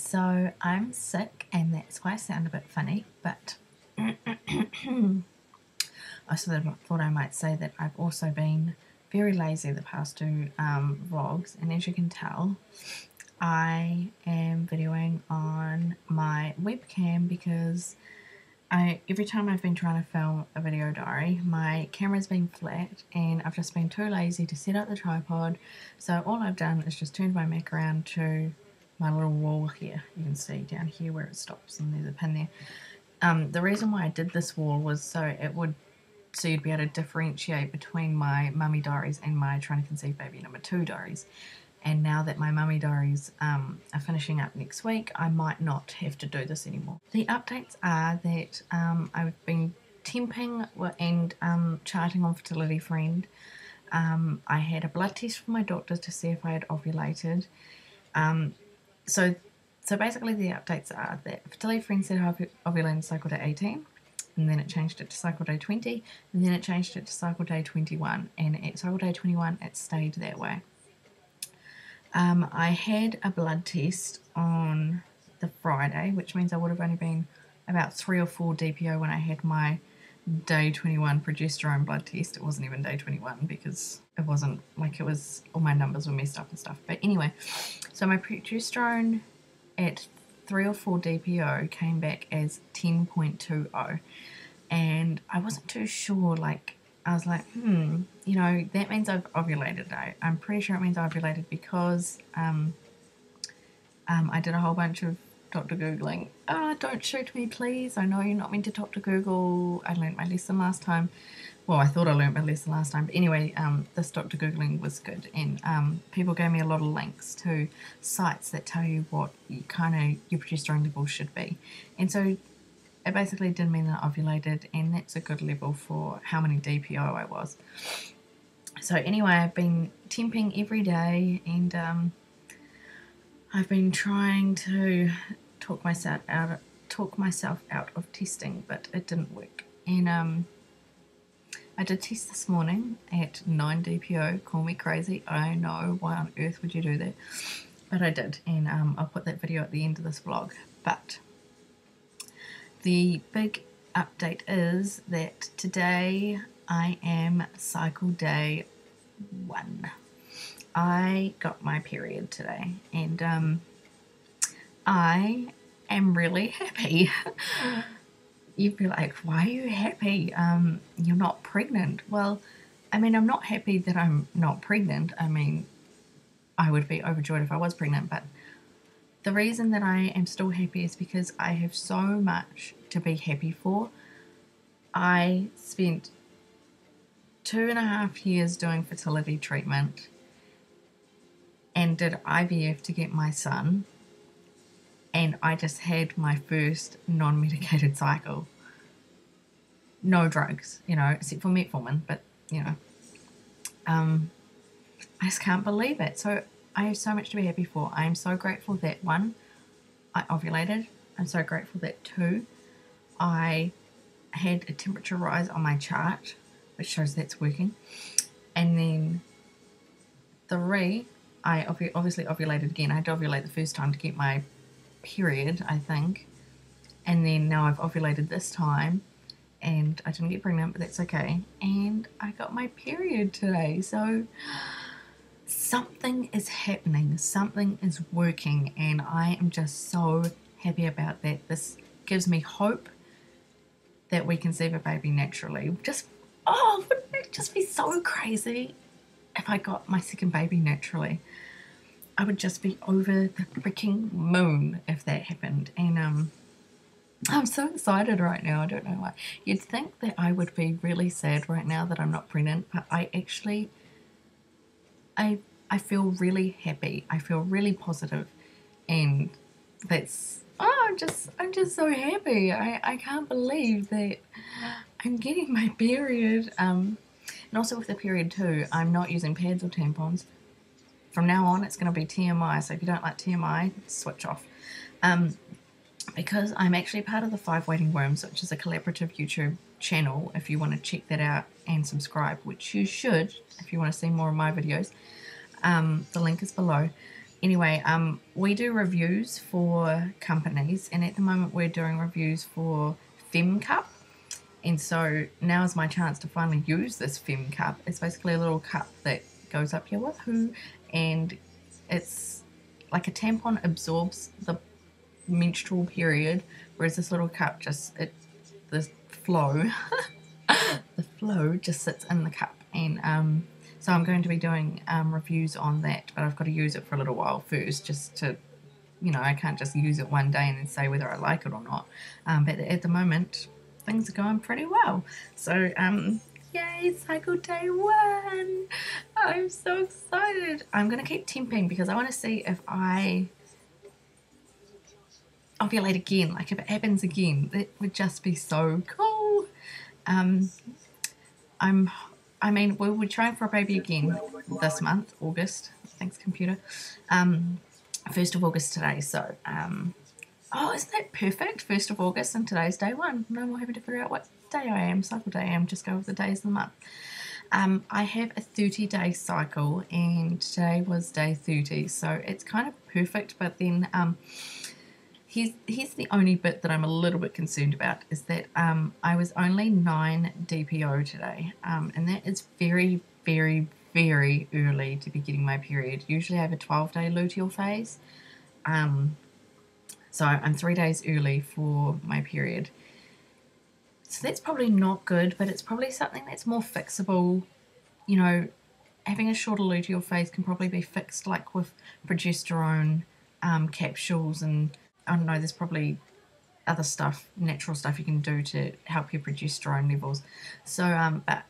So I'm sick and that's why I sound a bit funny, but I sort of thought I might say that I've also been very lazy the past two vlogs, and as you can tell I am videoing on my webcam because every time I've been trying to film a video diary, my camera's been flat and I've just been too lazy to set up the tripod. So all I've done is just turned my Mac around to my little wall here. You can see down here where it stops, and there's a pin there. The reason why I did this wall was so you'd be able to differentiate between my mummy diaries and my trying to conceive baby number 2 diaries. And now that my mummy diaries are finishing up next week, I might not have to do this anymore. The updates are that I've been temping and charting on Fertility Friend. I had a blood test from my doctor to see if I had ovulated. So basically the updates are that Fertility Friend said I ovulated cycle day 18, and then it changed it to cycle day 20, and then it changed it to cycle day 21, and at cycle day 21 it stayed that way. I had a blood test on the Friday, which means I would have only been about 3 or 4 DPO when I had my day 21 progesterone blood test. It wasn't even day 21 because it wasn't like, it was, all my numbers were messed up and stuff. But anyway, so my progesterone at 3 or 4 DPO came back as 10.20, and I wasn't too sure, like, I was like, you know, that means I've ovulated. I'm pretty sure it means I ovulated because I did a whole bunch of Dr. Googling. Don't shoot me, please. I know you're not meant to Dr. Google. I learnt my lesson last time. Well, I thought I learnt my lesson last time. But anyway, this Dr. Googling was good. And people gave me a lot of links to sites that tell you what your progesterone level should be. And so it basically did mean that I ovulated, and that's a good level for how many DPO I was. So anyway, I've been temping every day, and I've been trying to talk myself out of testing, but it didn't work. And I did test this morning at 9 DPO. Call me crazy. I know, why on earth would you do that? But I did, and I'll put that video at the end of this vlog. But the big update is that today I am cycle day 1. I got my period today, and I am really happy. You'd be like, why are you happy? You're not pregnant. Well, I mean, I'm not happy that I'm not pregnant. I mean, I would be overjoyed if I was pregnant, but the reason that I am still happy is because I have so much to be happy for. I spent 2.5 years doing fertility treatment and did IVF to get my son, and I just had my first non-medicated cycle. No drugs, you know, except for metformin, but, you know, I just can't believe it. So I have so much to be happy for. I am so grateful that 1, I ovulated. I'm so grateful that 2, I had a temperature rise on my chart, which shows that's working. And then 3, I obviously ovulated again. I had to ovulate the first time to get my period, I think. And then now I've ovulated this time, and I didn't get pregnant, but that's okay. And I got my period today. So something is happening, something is working, and I am just so happy about that. This gives me hope that we conceive a baby naturally. Wouldn't it just be so crazy if I got my second baby naturally? I would just be over the freaking moon if that happened. And I'm so excited right now. I don't know why. You'd think that I would be really sad right now that I'm not pregnant, but I actually, I feel really happy. I feel really positive, and that's, I'm just so happy. I can't believe that I'm getting my period. And also with the period too, I'm not using pads or tampons. From now on, it's going to be TMI. So if you don't like TMI, switch off. Because I'm actually part of the 5 Waiting Worms, which is a collaborative YouTube channel. If you want to check that out and subscribe, which you should if you want to see more of my videos. The link is below. Anyway, we do reviews for companies, and at the moment we're doing reviews for Fem Cup. And so now is my chance to finally use this Fem Cup. It's basically a little cup that goes up your woohoo, and it's like a tampon absorbs the menstrual period, whereas this little cup just, the flow, the flow just sits in the cup. And so I'm going to be doing reviews on that, but I've got to use it for a little while first, just to, you know, I can't just use it one day and then say whether I like it or not. But at the moment, things are going pretty well. So, yay, cycle day 1! I'm so excited. I'm going to keep temping because I want to see if I ovulate again. Like, if it happens again, that would just be so cool. I mean, we're trying for a baby again this month, August. Thanks, computer. 1st of August today, so, oh, isn't that perfect? 1st of August and today's day 1. No more having to figure out what day I am, cycle day I am, just go with the days of the month. I have a 30-day cycle, and today was day 30, so it's kind of perfect, but then, here's the only bit that I'm a little bit concerned about, is that I was only 9 DPO today, and that is very, very, very early to be getting my period. Usually I have a 12-day luteal phase, so I'm 3 days early for my period. So that's probably not good, but it's probably something that's more fixable. You know, having a shorter luteal phase can probably be fixed, like with progesterone capsules, and I don't know, there's probably other stuff, natural stuff you can do to help your progesterone levels. So, but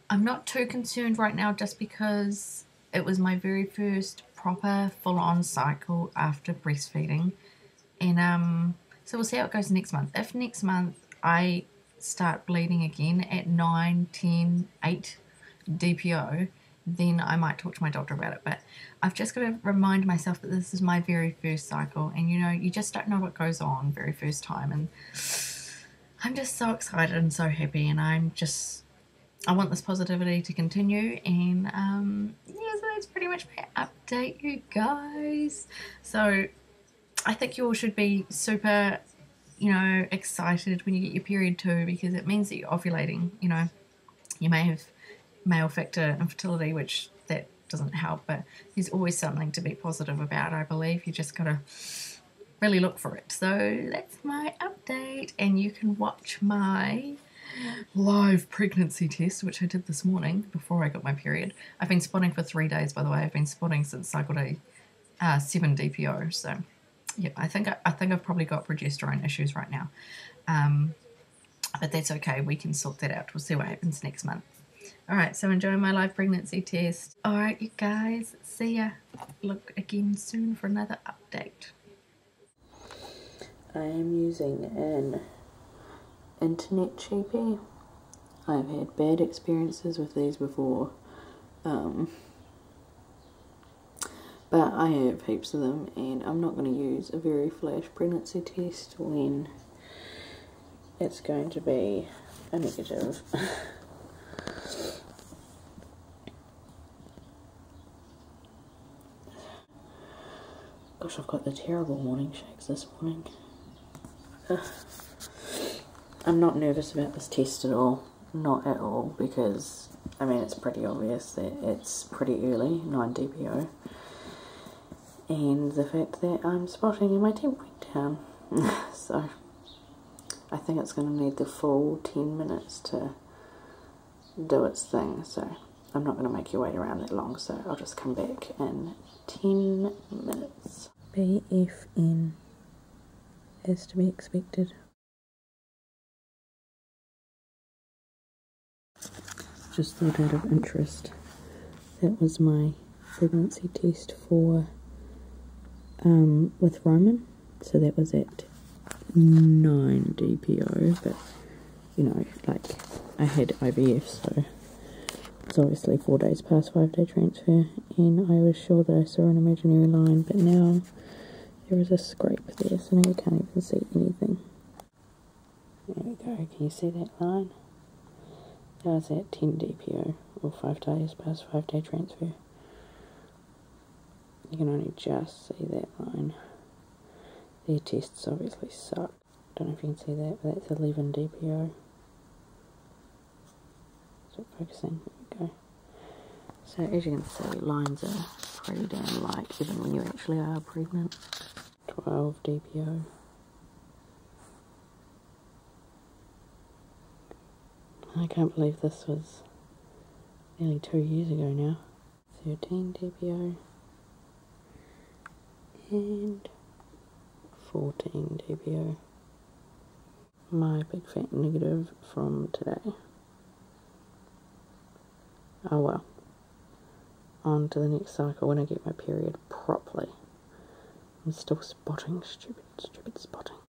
I'm not too concerned right now, just because it was my very first proper full-on cycle after breastfeeding. And so we'll see how it goes next month. If next month I start bleeding again at 9, 10, 8 DPO, then I might talk to my doctor about it. But I've just got to remind myself that this is my very first cycle, and you know, you just don't know what goes on very first time, and I'm just so excited and so happy, and I want this positivity to continue. And yeah, so that's pretty much my update, you guys. So I think you all should be super, you know, excited when you get your period too, because it means that you're ovulating. You know, you may have male factor infertility, which that doesn't help, but there's always something to be positive about, I believe. You just gotta really look for it. So that's my update, and you can watch my live pregnancy test, which I did this morning before I got my period. I've been spotting for 3 days, by the way. I've been spotting since cycle day 7 DPO. So yeah, I think I've probably got progesterone issues right now, but that's okay. We can sort that out. We'll see what happens next month. Alright, so enjoy my live pregnancy test. Alright, you guys, see ya. Look again soon for another update. I am using an internet cheapie. I've had bad experiences with these before, but I have heaps of them, and I'm not going to use a very flash pregnancy test when it's going to be a negative. Gosh, I've got the terrible morning shakes this morning. I'm not nervous about this test at all. Not at all, because, I mean, it's pretty obvious that it's pretty early, 9 DPO. And the fact that I'm spotting and my temp went down. So, I think it's going to need the full 10 minutes to do its thing. So, I'm not going to make you wait around that long, so I'll just come back in 10 minutes. BFN, as to be expected. Just thought out of interest, that was my pregnancy test for with Roman, so that was at 9 DPO, but you know, like, I had IVF, so it's obviously 4 days past 5-day transfer, and I was sure that I saw an imaginary line, but now there is a scrape there, so now you can't even see anything. There we go, can you see that line? That was at 10 DPO, or 5 days past 5-day transfer. You can only just see that line. Their tests obviously suck. Don't know if you can see that, but that's 11 DPO. Stop focusing. There we go. So as you can see, lines are pretty damn light, even when you actually are pregnant. 12 DPO. I can't believe this was nearly 2 years ago now. 13 DPO. And 14 DPO. My big fat negative from today. Oh well. On to the next cycle when I get my period properly. I'm still spotting, stupid spotting.